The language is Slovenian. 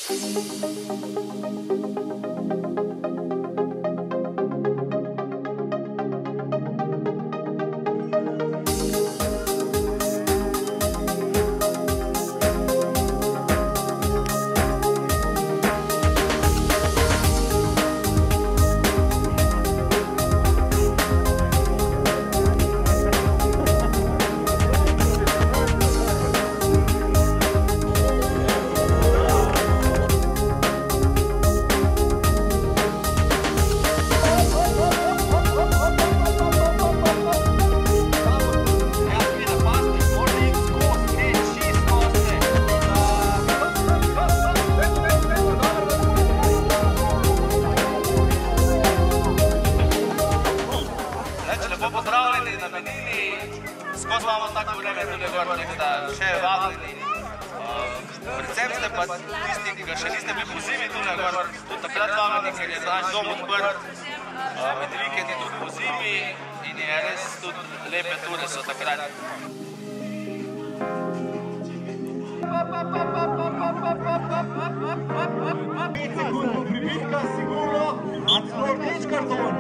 Skozi imamo tako vreme tudi gor, tako da še je vabljeni. Predvsem ste pa tisti, ki ga še niste bili po zimi tudi gor, tudi takrat vabljeni, ker je naš dom odprt, med vikendi tudi po zimi in je res tudi lepe ture so takrat. Pribitka sigurno, a celo nič karton.